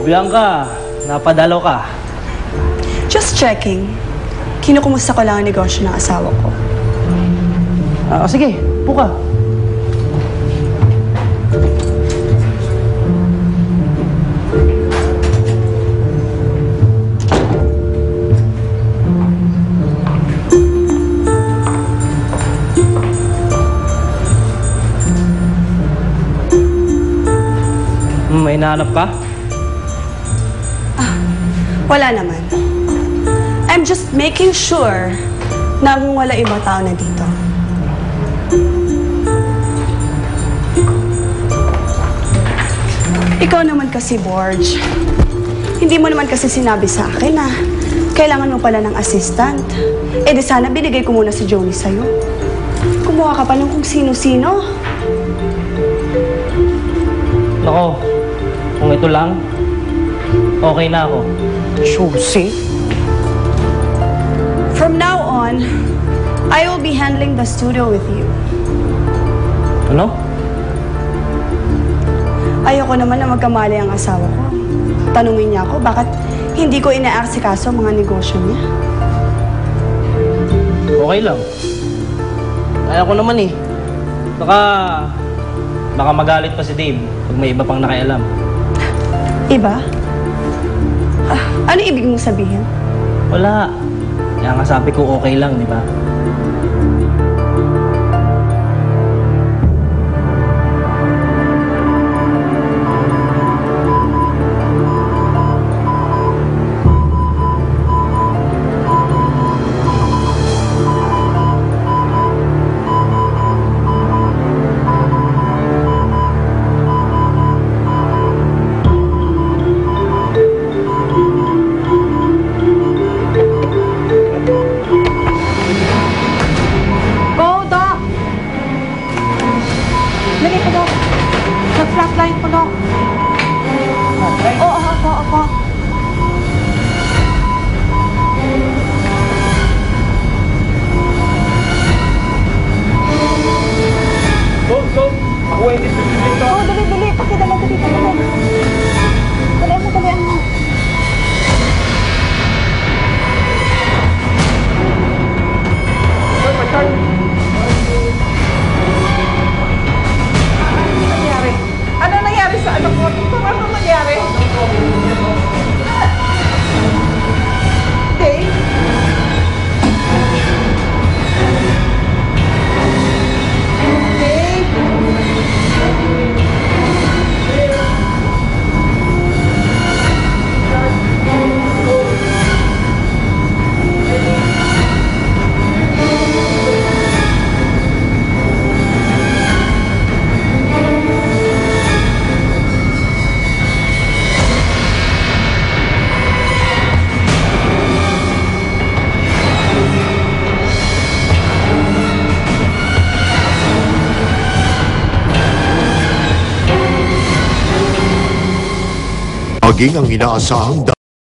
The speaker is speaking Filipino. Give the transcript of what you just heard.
Bianca, napadalo ka. Just checking. Kinukumusta ko lang ang negosyo ng asawa ko. Sige, puka. May hinahanap ka? Wala naman. I'm just making sure na wala ibang tao na dito. Ikaw naman kasi, Borge. Hindi mo naman kasi sinabi sa akin na kailangan mo pala ng assistant. Eh di sana binigay ko muna si Joey sa'yo. Kumuha ka pa ng kung sino-sino. Nako, kung ito lang, okay na ako. Josie? From now on, I will be handling the studio with you. Ano? Ayoko naman na magkamali ang asawa ko. Tanungin niya ako, bakit hindi ko ina-arsikaso ang mga negosyo niya? Okay lang. Kaya ko naman eh. Baka magalit pa si Dave pag may iba pang nakialam. Iba? Ano ibig mong sabihin? Wala. Kaya nga sabi ko okay lang, di ba? Dali ko, Dok. Nag-flatline ko, Dok. Oo, ako. Go! Ako ay dito. Oo, dali. Pakidala, dali. Dalian mo. Ano nangyari sa anak mo? Ano nangyari? Dave? Maging ang inaasahang